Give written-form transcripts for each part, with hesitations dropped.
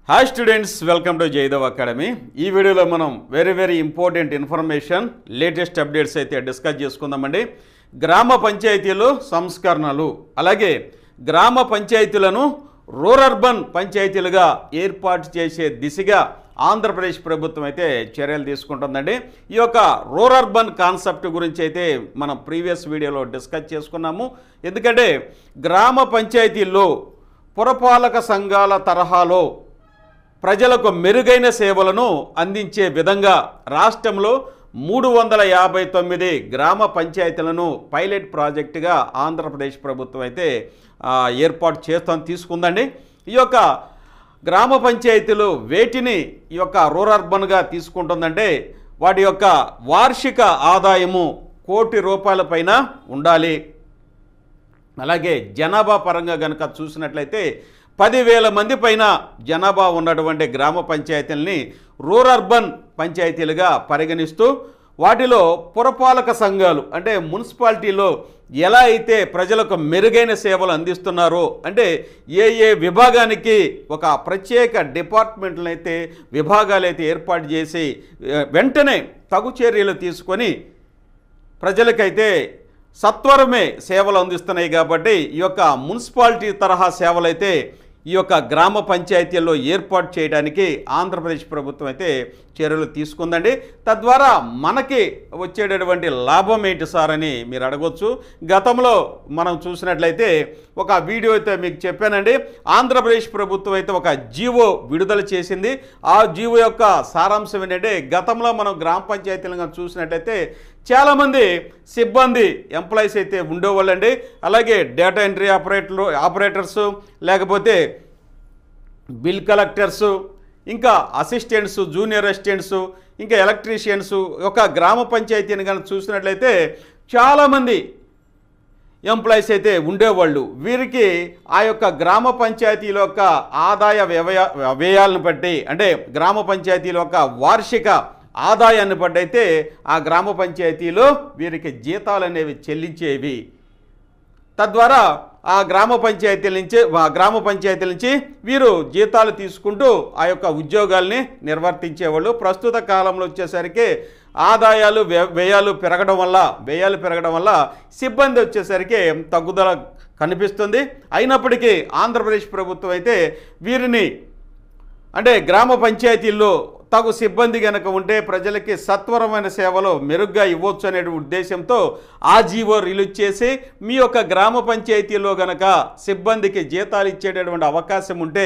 Hi students, welcome to Jaidev academy. ఈ వీడియోలో మనం very important information, latest updates అయితే డిస్కస్ చేసుకుందామండి. గ్రామ పంచాయతీలు సంస్కరణలు, అలాగే గ్రామ పంచాయతీలను రూరర్బన్ పంచాయతీలుగా ఏర్పాటు చేసే దిశగా ఆంధ్రప్రదేశ్ ప్రభుత్వం అయితే చర్యలు తీసుకుంటుందండి. ఈ యొక్క రూరర్బన్ కాన్సెప్ట్ గురించి అయితే మనం ప్రీవియస్ వీడియోలో డిస్కస్ చేసుకున్నాము. ఎందుకంటే గ్రామ పంచాయతీల్లో పురపాలక సంఘాల తరహాలో ప్రజలకు మెరుగైన సేవలను అందించే విధంగా రాష్ట్రంలో 359 గ్రామ పంచాయతీలను పైలట్ ప్రాజెక్టుగా ఆంధ్రప్రదేశ్ ప్రభుత్వం అయితే ఏర్పాటు తీసుకుందండి. ఈ యొక్క గ్రామ పంచాయతీలు వేటిని ఈ యొక్క రూరర్బన్గా తీసుకుంటుందంటే వాటి యొక్క వార్షిక ఆదాయము ₹1,00,00,000 పైన ఉండాలి. అలాగే జనాభా పరంగా కనుక చూసినట్లయితే 10,000 మంది పైన జనాభా ఉన్నటువంటి గ్రామ పంచాయతీలని రూరర్బన్ పంచాయతీలుగా పరిగణిస్తూ వాటిలో పురపాలక సంఘాలు అంటే మున్సిపాలిటీలో ఎలా అయితే ప్రజలకు మెరుగైన సేవలు అందిస్తున్నారో, అంటే ఏ విభాగానికి ఒక ప్రత్యేక డిపార్ట్మెంట్లను అయితే విభాగాలు అయితే ఏర్పాటు చేసి వెంటనే తగు చర్యలు తీసుకొని ప్రజలకైతే సత్వరమే సేవలు అందిస్తున్నాయి. కాబట్టి ఈ యొక్క మున్సిపాలిటీ తరహా సేవలైతే ఈ యొక్క గ్రామ పంచాయతీల్లో ఏర్పాటు చేయడానికి ఆంధ్రప్రదేశ్ ప్రభుత్వం అయితే చర్యలు తీసుకుందండి. తద్వారా మనకి వచ్చేటటువంటి లాభం ఏంటి సార్ అని మీరు అడగవచ్చు. గతంలో మనం చూసినట్లయితే ఒక వీడియో అయితే మీకు చెప్పానండి. ఆంధ్రప్రదేశ్ ప్రభుత్వం అయితే ఒక జీవో విడుదల చేసింది. ఆ జీవో యొక్క సారాంశం ఏంటంటే, గతంలో మనం గ్రామ పంచాయతీలుగా చూసినట్లయితే చాలామంది సిబ్బంది ఎంప్లాయీస్ అయితే ఉండేవాళ్ళండి. అలాగే డేటా ఎంట్రీ ఆపరేటర్సు, లేకపోతే బిల్ కలెక్టర్సు, ఇంకా అసిస్టెంట్సు, జూనియర్ అసిస్టెంట్సు, ఇంకా ఎలక్ట్రీషియన్సు. ఒక గ్రామ పంచాయతీని కనుక చూసినట్లయితే చాలామంది ఎంప్లాయీస్ అయితే ఉండేవాళ్ళు. వీరికి ఆ యొక్క గ్రామ పంచాయతీల యొక్క ఆదాయ వ్యయాలను బట్టి, అంటే గ్రామ పంచాయతీల యొక్క వార్షిక ఆదాయాన్ని బట్టి అయితే ఆ గ్రామ పంచాయతీలో వీరికి జీతాలు అనేవి చెల్లించేవి. తద్వారా ఆ గ్రామ పంచాయతీల నుంచి వీరు జీతాలు తీసుకుంటూ ఆ యొక్క ఉద్యోగాల్ని నిర్వర్తించేవాళ్ళు. ప్రస్తుత కాలంలో వచ్చేసరికి ఆదాయాలు వ్యయాలు పెరగడం వల్ల సిబ్బంది వచ్చేసరికి తగ్గుదల కనిపిస్తుంది. అయినప్పటికీ ఆంధ్రప్రదేశ్ ప్రభుత్వం అయితే వీరిని, అంటే గ్రామ పంచాయతీల్లో తగు సిబ్బంది కనుక ఉంటే ప్రజలకి సత్వరమైన సేవలు మెరుగ్గా ఇవ్వచ్చు అనే ఉద్దేశంతో ఆ జీవో రిలీజ్ చేసి మీ యొక్క గ్రామ పంచాయతీలో కనుక సిబ్బందికి జీతాలు ఇచ్చేటటువంటి అవకాశం ఉంటే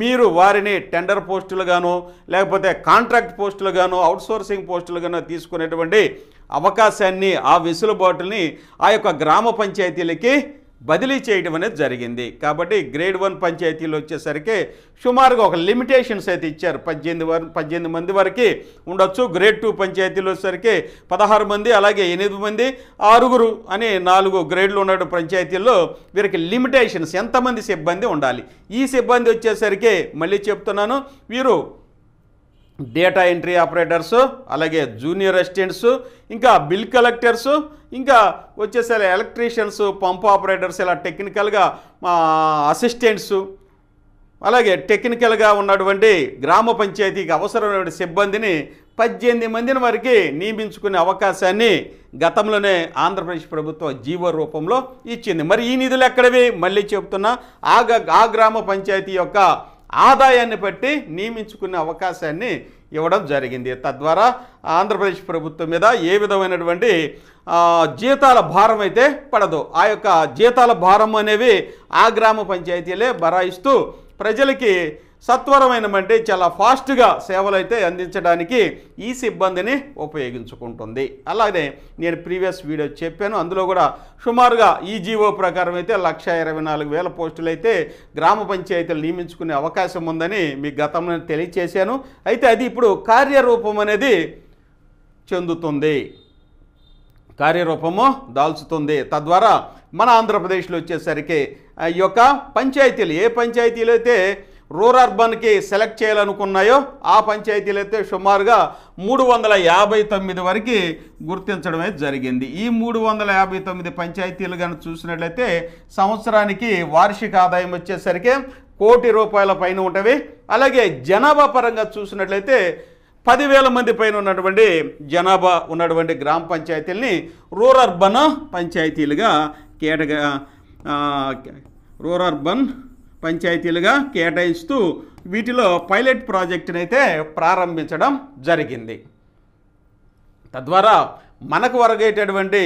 మీరు వారిని టెండర్ పోస్టులుగాను, లేకపోతే కాంట్రాక్ట్ పోస్టులుగాను, అవుట్సోర్సింగ్ పోస్టులుగాను తీసుకునేటువంటి అవకాశాన్ని, ఆ వెసులుబాటుని ఆ యొక్క గ్రామ పంచాయతీలకి బదిలీ చేయడం అనేది జరిగింది. కాబట్టి గ్రేడ్ 1 పంచాయతీలు వచ్చేసరికి సుమారుగా ఒక లిమిటేషన్స్ అయితే ఇచ్చారు. 18 మంది వరకు ఉండొచ్చు. గ్రేడ్ 2 పంచాయతీలు వచ్చేసరికి 16 మంది, అలాగే 8 మంది, 6 అని 4 గ్రేడ్లు ఉన్న పంచాయతీల్లో వీరికి లిమిటేషన్స్, ఎంతమంది సిబ్బంది ఉండాలి. ఈ సిబ్బంది వచ్చేసరికి మళ్ళీ చెప్తున్నాను, వీరు డేటా ఎంట్రీ ఆపరేటర్సు, అలాగే జూనియర్ అసిస్టెంట్సు, ఇంకా బిల్ కలెక్టర్సు, ఇంకా వచ్చేసరి ఎలక్ట్రీషియన్స్, పంప్ ఆపరేటర్స్, ఇలా టెక్నికల్గా అసిస్టెంట్సు, అలాగే టెక్నికల్గా ఉన్నటువంటి గ్రామ పంచాయతీకి అవసరమైన సిబ్బందిని 18 మందిని వరకు నియమించుకునే అవకాశాన్ని గతంలోనే ఆంధ్రప్రదేశ్ ప్రభుత్వం జీవో రూపంలో ఇచ్చింది. మరి ఈ నిధులు ఎక్కడవి? మళ్ళీ చెప్తున్నా, ఆ గ్రామ పంచాయతీ యొక్క ఆదాయాన్ని బట్టి నియమించుకునే అవకాశాన్ని ఇవ్వడం జరిగింది. తద్వారా ఆంధ్రప్రదేశ్ ప్రభుత్వం మీద ఏ విధమైనటువంటి జీతాల భారం అయితే పడదు. ఆ యొక్క జీతాల భారం అనేవి ఆ గ్రామ పంచాయతీలే బరాయిస్తూ ప్రజలకి సత్వరమైన, అంటే చాలా ఫాస్ట్గా సేవలు అయితే అందించడానికి ఈ సిబ్బందిని ఉపయోగించుకుంటుంది. అలాగే నేను ప్రీవియస్ వీడియో చెప్పాను, అందులో కూడా సుమారుగా ఈ జీవో ప్రకారం అయితే 1,24,000 పోస్టులు అయితే గ్రామ పంచాయతీలు నియమించుకునే అవకాశం ఉందని మీకు గతంలో తెలియచేశాను. అయితే అది ఇప్పుడు కార్యరూపం అనేది చెందుతుంది, కార్యరూపము దాల్చుతుంది. తద్వారా మన ఆంధ్రప్రదేశ్లో వచ్చేసరికి ఈ యొక్క పంచాయతీలు, ఏ పంచాయతీలు అయితే రూరర్బన్కి సెలెక్ట్ చేయాలనుకున్నాయో ఆ పంచాయతీలు అయితే సుమారుగా 359 వరకు గుర్తించడమే జరిగింది. ఈ 359 పంచాయతీలు కనుక చూసినట్లయితే సంవత్సరానికి వార్షిక ఆదాయం వచ్చేసరికి కోటి రూపాయల పైన ఉంటవి. అలాగే జనాభా పరంగా చూసినట్లయితే 10,000 మంది పైన ఉన్నటువంటి జనాభా ఉన్నటువంటి గ్రామ పంచాయతీలని రూరర్బన్ పంచాయతీలుగా రూరర్బన్ పంచాయతీలుగా కేటాయిస్తూ వీటిలో పైలట్ ప్రాజెక్టును అయితే ప్రారంభించడం జరిగింది. తద్వారా మనకు ఒరిగేటటువంటి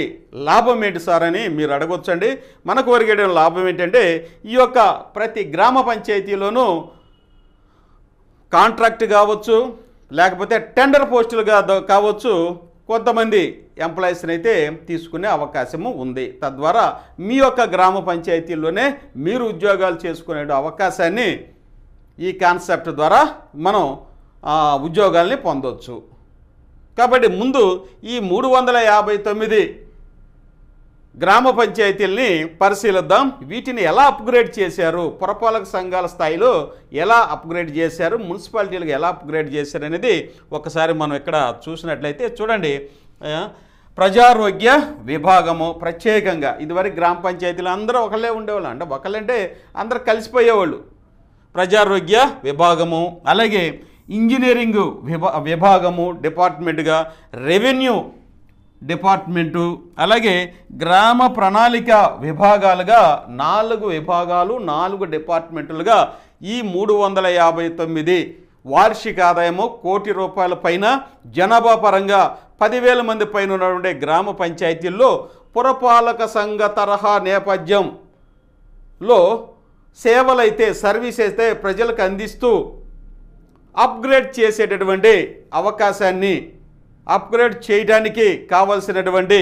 లాభం ఏంటి సార్ అని మీరు అడగొచ్చండి. మనకు ఒరిగేటువంటి లాభం ఏంటంటే ఈ యొక్క ప్రతి గ్రామ పంచాయతీలోనూ కాంట్రాక్ట్ కావచ్చు, లేకపోతే టెండర్ పోస్టులుగా కావచ్చు, కొంతమంది ఎంప్లాయీస్ని అయితే తీసుకునే అవకాశము ఉంది. తద్వారా మీ యొక్క గ్రామ పంచాయతీల్లోనే మీరు ఉద్యోగాలు చేసుకునే అవకాశాన్ని ఈ కాన్సెప్ట్ ద్వారా మనం ఉద్యోగాల్ని పొందవచ్చు. కాబట్టి ముందు ఈ 359 గ్రామ పంచాయతీల్ని పరిశీలిద్దాం. వీటిని ఎలా అప్గ్రేడ్ చేశారు, పురపాలక సంఘాల స్థాయిలో ఎలా అప్గ్రేడ్ చేశారు, మున్సిపాలిటీలకు ఎలా అప్గ్రేడ్ చేశారు అనేది ఒకసారి మనం ఇక్కడ చూసినట్లయితే చూడండి. ప్రజారోగ్య విభాగము ప్రత్యేకంగా ఇదివరకు గ్రామ పంచాయతీలు అందరూ ఒకళ్ళే ఉండేవాళ్ళు, అంటే ఒకళ్ళంటే అందరూ కలిసిపోయేవాళ్ళు. ప్రజారోగ్య విభాగము, అలాగే ఇంజనీరింగ్ విభాగము డిపార్ట్మెంట్గా, రెవెన్యూ డిపార్ట్మెంటు, అలాగే గ్రామ ప్రణాళిక విభాగాలుగా 4 విభాగాలు 4 డిపార్ట్మెంటులుగా ఈ 359 వార్షిక ఆదాయము కోటి రూపాయల పైన జనాభా పరంగా 10,000 మంది పైన ఉన్నటువంటి గ్రామ పంచాయతీల్లో పురపాలక సంఘ తరహా నేపథ్యంలో సేవలైతే సర్వీస్ అయితే ప్రజలకు అందిస్తూ అప్గ్రేడ్ చేసేటటువంటి అవకాశాన్ని, అప్గ్రేడ్ చేయడానికి కావాల్సినటువంటి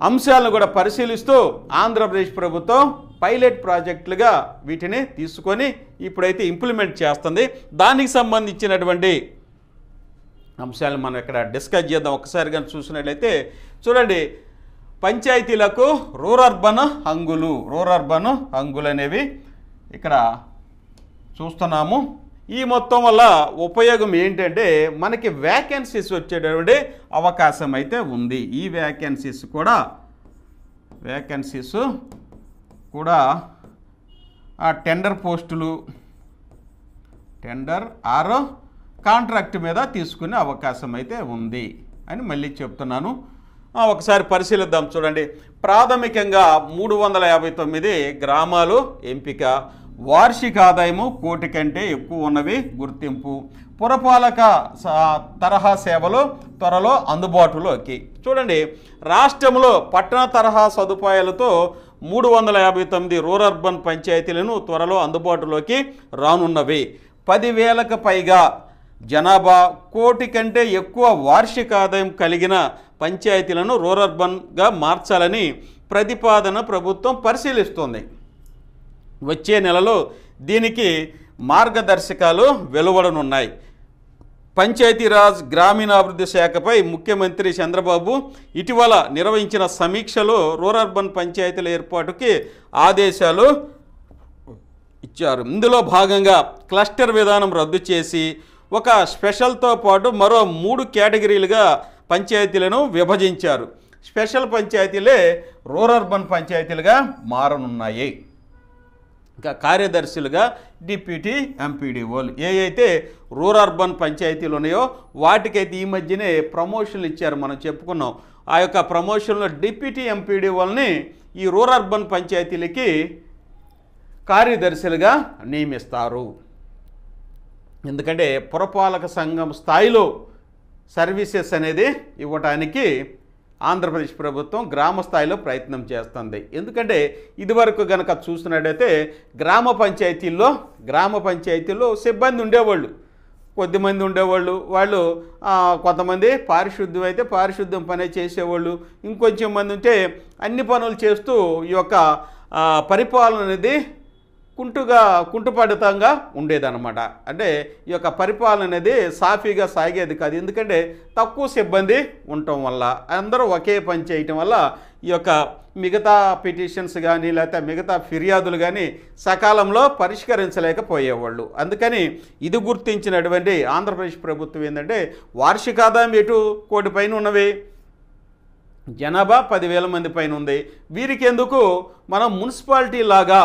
అంశాలను కూడా పరిశీలిస్తూ ఆంధ్రప్రదేశ్ ప్రభుత్వం పైలట్ ప్రాజెక్టులుగా వీటిని తీసుకొని ఇప్పుడైతే ఇంప్లిమెంట్ చేస్తుంది. దానికి సంబంధించినటువంటి అంశాలను మనం ఇక్కడ డిస్కస్ చేద్దాం. ఒకసారి కానీ చూసినట్లయితే చూడండి, పంచాయతీలకు రూరర్బన్ హంగులు అనేవి ఇక్కడ చూస్తున్నాము. ఈ మొత్తం వల్ల ఉపయోగం ఏంటంటే మనకి వ్యాకెన్సీస్ వచ్చేటటువంటి అవకాశం అయితే ఉంది. ఈ వ్యాకెన్సీస్ కూడా ఆ టెండర్ పోస్టులు, టెండర్ ఆర్ కాంట్రాక్ట్ మీద తీసుకునే అవకాశం అయితే ఉంది అని మళ్ళీ చెప్తున్నాను. ఒకసారి పరిశీలిద్దాం. చూడండి, ప్రాథమికంగా 359 గ్రామాలు ఎంపిక, వార్షిక ఆదాయము కోటి కంటే ఎక్కువ ఉన్నవి గుర్తింపు, పురపాలక తరహా సేవలు త్వరలో అందుబాటులోకి. చూడండి, రాష్ట్రంలో పట్టణ తరహా సదుపాయాలతో 359 రూరర్బన్ పంచాయతీలను త్వరలో అందుబాటులోకి రానున్నవి. 10,000కు పైగా జనాభా, కోటి కంటే ఎక్కువ వార్షిక ఆదాయం కలిగిన పంచాయతీలను రూరర్బన్గా మార్చాలని ప్రతిపాదన ప్రభుత్వం పరిశీలిస్తోంది. వచ్చే నెలలో దీనికి మార్గదర్శకాలు వెలువడనున్నాయి. పంచాయతీరాజ్ గ్రామీణాభివృద్ధి శాఖపై ముఖ్యమంత్రి చంద్రబాబు ఇటీవల నిర్వహించిన సమీక్షలో రూరర్బన్ పంచాయతీల ఏర్పాటుకి ఆదేశాలు ఇచ్చారు. ఇందులో భాగంగా క్లస్టర్ విధానం రద్దు చేసి ఒక స్పెషల్తో పాటు మరో 3 కేటగిరీలుగా పంచాయతీలను విభజించారు. స్పెషల్ పంచాయతీలే రూరర్బన్ పంచాయతీలుగా మారనున్నాయి. ఇంకా కార్యదర్శులుగా డిప్యూటీ ఎంపీడీఓలు, అయితే రూరర్బన్ పంచాయతీలు ఉన్నాయో వాటికైతే ఈ మధ్యనే ప్రమోషన్లు ఇచ్చారు. మనం చెప్పుకున్నాం. ఆ యొక్క ప్రమోషన్లో డిప్యూటీ ఎంపీడీఓల్ని ఈ రూరర్బన్ పంచాయతీలకి కార్యదర్శులుగా నియమిస్తారు. ఎందుకంటే పురపాలక సంఘం స్థాయిలో సర్వీసెస్ అనేది ఇవ్వటానికి ఆంధ్రప్రదేశ్ ప్రభుత్వం గ్రామ స్థాయిలో ప్రయత్నం చేస్తుంది. ఎందుకంటే ఇదివరకు కనుక చూసినట్టయితే గ్రామ పంచాయతీల్లో సిబ్బంది ఉండేవాళ్ళు, కొద్దిమంది ఉండేవాళ్ళు. వాళ్ళు కొంతమంది పారిశుద్ధ్యం అయితే పారిశుద్ధ్యం పనే చేసేవాళ్ళు, ఇంకొంచెం మంది ఉంటే అన్ని పనులు చేస్తూ ఈ యొక్క పరిపాలన అనేది కుంటుపడితంగా ఉండేదన్నమాట. అంటే ఈ యొక్క పరిపాలన అనేది సాఫీగా సాగేది కాదు. ఎందుకంటే తక్కువ సిబ్బంది ఉండటం వల్ల, అందరూ ఒకే పని చేయటం వల్ల ఈ యొక్క మిగతా పిటిషన్స్ కానీ లేకపోతే మిగతా ఫిర్యాదులు కానీ సకాలంలో పరిష్కరించలేకపోయేవాళ్ళు. అందుకని ఇది గుర్తించినటువంటి ఆంధ్రప్రదేశ్ ప్రభుత్వం ఏంటంటే వార్షిక ఆదాయం ఎటు కోటి పైన ఉన్నవి, జనాభా 10,000 మంది పైన ఉంది. వీరికి ఎందుకు మనం మున్సిపాలిటీ లాగా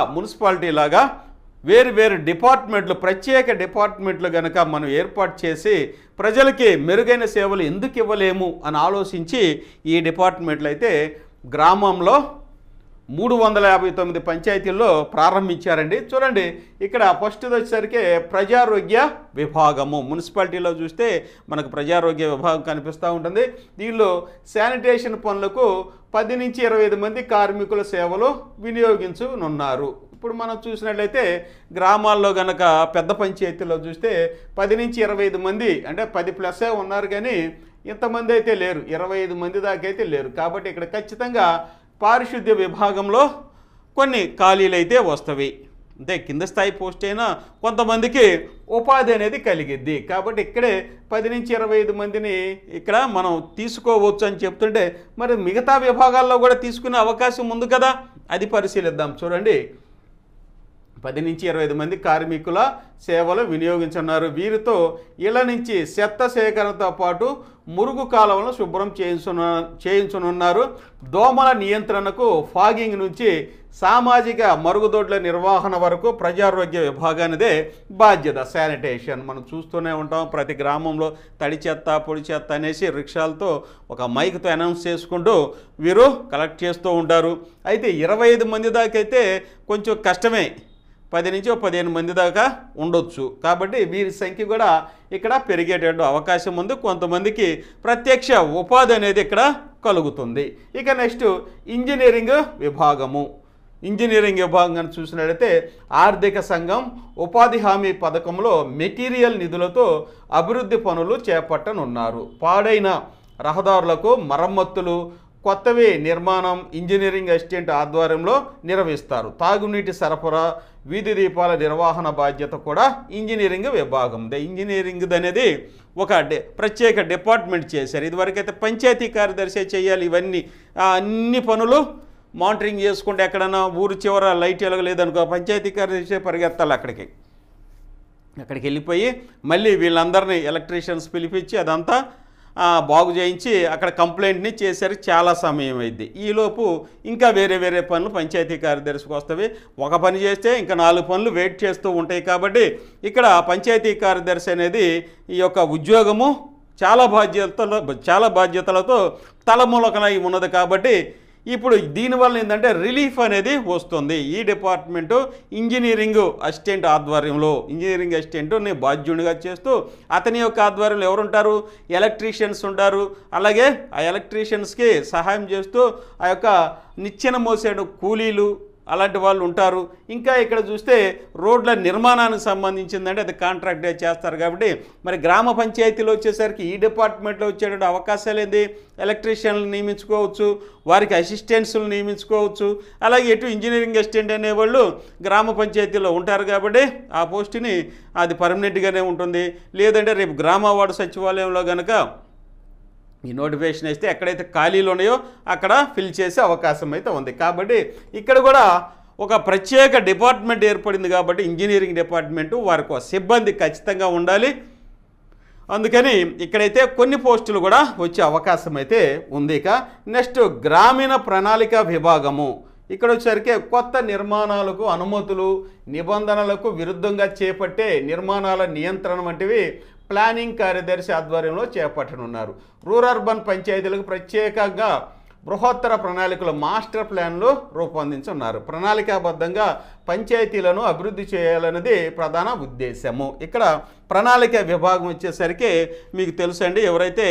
వేరు వేరు డిపార్ట్మెంట్లు, ప్రత్యేక డిపార్ట్మెంట్లు కనుక మనం ఏర్పాటు చేసి ప్రజలకి మెరుగైన సేవలు ఎందుకు ఇవ్వలేము అని ఆలోచించి ఈ డిపార్ట్మెంట్లు అయితే గ్రామంలో 359 పంచాయతీల్లో ప్రారంభించారండి. చూడండి, ఇక్కడ ఫస్ట్ వచ్చేసరికి ప్రజారోగ్య విభాగము. మున్సిపాలిటీలో చూస్తే మనకు ప్రజారోగ్య విభాగం కనిపిస్తూ ఉంటుంది. దీనిలో శానిటేషన్ పనులకు 10 నుంచి 25 మంది కార్మికుల సేవలు వినియోగించనున్నారు. ఇప్పుడు మనం చూసినట్లయితే గ్రామాల్లో గనక పెద్ద పంచాయతీలో చూస్తే 10 నుంచి 25 మంది, అంటే 10+ ఉన్నారు, కానీ ఇంతమంది అయితే లేరు, 25 మంది దాకా అయితే లేరు. కాబట్టి ఇక్కడ ఖచ్చితంగా పారిశుద్ధ్య విభాగంలో కొన్ని ఖాళీలు అయితే వస్తవి. అంటే కింద స్థాయి పోస్ట్ అయినా కొంతమందికి ఉపాధి అనేది కలిగిద్ది. కాబట్టి ఇక్కడే 10 నుంచి 25 మందిని ఇక్కడ మనం తీసుకోవచ్చు అని చెప్తుంటే, మరి మిగతా విభాగాల్లో కూడా తీసుకునే అవకాశం ఉంది కదా, అది పరిశీలిద్దాం. చూడండి, 10 నుంచి 25 మంది కార్మికుల సేవలు వినియోగించున్నారు. వీరితో ఇళ్ల నుంచి చెత్త సేకరణతో పాటు మురుగు కాలువలను శుభ్రం చేయించనున్నారు. దోమల నియంత్రణకు ఫాగింగ్ నుంచి సామాజిక మరుగుదొడ్ల నిర్వహణ వరకు ప్రజారోగ్య విభాగానిదే బాధ్యత. శానిటేషన్ మనం చూస్తూనే ఉంటాం, ప్రతి గ్రామంలో తడి చెత్త పొడి చెత్త అనేసి రిక్షాలతో ఒక మైక్తో అనౌన్స్ చేసుకుంటూ వీరు కలెక్ట్ చేస్తూ ఉంటారు. అయితే 25 మంది దాకా అయితే కొంచెం కష్టమే, 10 నుంచి 15 మంది దాకా ఉండొచ్చు. కాబట్టి వీరి సంఖ్య కూడా ఇక్కడ పెరిగేటట్టు అవకాశం ఉంది. కొంతమందికి ప్రత్యక్ష ఉపాధి అనేది ఇక్కడ కలుగుతుంది. ఇక నెక్స్ట్ ఇంజనీరింగ్ విభాగము. ఇంజనీరింగ్ విభాగం చూసినట్లయితే ఆర్థిక సంఘం ఉపాధి హామీ పథకంలో మెటీరియల్ నిధులతో అభివృద్ధి పనులు చేపట్టనున్నారు. పాడైన రహదారులకు మరమ్మతులు, కొత్తవి నిర్మాణం ఇంజనీరింగ్ అసిస్టెంట్ ఆధ్వర్యంలో నిర్వహిస్తారు. తాగునీటి సరఫరా, వీధి దీపాల నిర్వహణ బాధ్యత కూడా ఇంజనీరింగ్ విభాగం. ఇంజనీరింగ్ అనేది ఒక ప్రత్యేక డిపార్ట్మెంట్ చేశారు. ఇదివరకైతే పంచాయతీ కార్యదర్శి చేయాలి ఇవన్నీ, అన్ని పనులు మానిటరింగ్ చేసుకుంటే ఎక్కడన్నా ఊరు చివర లైట్ వెలగలేదనుకో పంచాయతీ కార్యదర్శి పరిగెత్తాలి అక్కడికి వెళ్ళిపోయి మళ్ళీ వీళ్ళందరినీ ఎలక్ట్రీషియన్స్ పిలిపించి అదంతా బాగు చేయించి అక్కడ కంప్లైంట్ని చేసరికి చాలా సమయం అయింది. ఈలోపు ఇంకా వేరే వేరే పనులు పంచాయతీ కార్యదర్శికి వస్తవి. ఒక పని చేస్తే ఇంకా 4 పనులు వెయిట్ చేస్తూ ఉంటాయి. కాబట్టి ఇక్కడ పంచాయతీ కార్యదర్శి అనేది ఈ యొక్క ఉద్యోగము చాలా బాధ్యతలతో తలమూలకనై ఉన్నది. కాబట్టి ఇప్పుడు దీనివల్ల ఏంటంటే రిలీఫ్ అనేది వస్తుంది. ఈ డిపార్ట్మెంటు ఇంజనీరింగ్ అసిస్టెంట్ ఆధ్వర్యంలో ఇంజనీరింగ్ అసిస్టెంట్ని బాధ్యునిగా చేస్తూ అతని యొక్క ఆధ్వర్యంలో ఎవరుంటారు, ఎలక్ట్రీషియన్స్ ఉంటారు. అలాగే ఆ ఎలక్ట్రీషియన్స్కి సహాయం చేస్తూ ఆ యొక్క నిచ్చెన మోసేడు కూలీలు అలాంటి వాళ్ళు ఉంటారు. ఇంకా ఇక్కడ చూస్తే రోడ్ల నిర్మాణానికి సంబంధించిందంటే అది కాంట్రాక్టే చేస్తారు. కాబట్టి మరి గ్రామ పంచాయతీలో వచ్చేసరికి ఈ డిపార్ట్మెంట్లో వచ్చేటువంటి అవకాశాలు ఏంది, ఎలక్ట్రీషియన్లు నియమించుకోవచ్చు, వారికి అసిస్టెంట్స్లు నియమించుకోవచ్చు. అలాగే ఎటు ఇంజనీరింగ్ అసిస్టెంట్ అనేవాళ్ళు గ్రామ పంచాయతీలో ఉంటారు. కాబట్టి ఆ పోస్టుని అది పర్మనెంట్గానే ఉంటుంది. లేదంటే రేపు గ్రామ వార్డు సచివాలయంలో కనుక ఈ నోటిఫికేషన్ ఇస్తే ఎక్కడైతే ఖాళీలు ఉన్నాయో అక్కడ ఫిల్ చేసే అవకాశం అయితే ఉంది. కాబట్టి ఇక్కడ కూడా ఒక ప్రత్యేక డిపార్ట్మెంట్ ఏర్పడింది. కాబట్టి ఇంజనీరింగ్ డిపార్ట్మెంటు వారికి సిబ్బంది ఖచ్చితంగా ఉండాలి. అందుకని ఇక్కడైతే కొన్ని పోస్టులు కూడా వచ్చే అవకాశం అయితే ఉంది. ఇక నెక్స్ట్ గ్రామీణ ప్రణాళిక విభాగము. ఇక్కడ వచ్చేసరికి కొత్త నిర్మాణాలకు అనుమతులు, నిబంధనలకు విరుద్ధంగా చేపట్టే నిర్మాణాల నియంత్రణ వంటివి ప్లానింగ్ కార్యదర్శి ఆధ్వర్యంలో చేపట్టనున్నారు. రూరల్ అర్బన్ పంచాయతీలకు ప్రత్యేకంగా బృహత్తర ప్రణాళికలు మాస్టర్ ప్లాన్లు రూపొందించున్నారు. ప్రణాళికాబద్ధంగా పంచాయతీలను అభివృద్ధి చేయాలన్నది ప్రధాన ఉద్దేశము. ఇక్కడ ప్రణాళిక విభాగం వచ్చేసరికి మీకు తెలుసండి, ఎవరైతే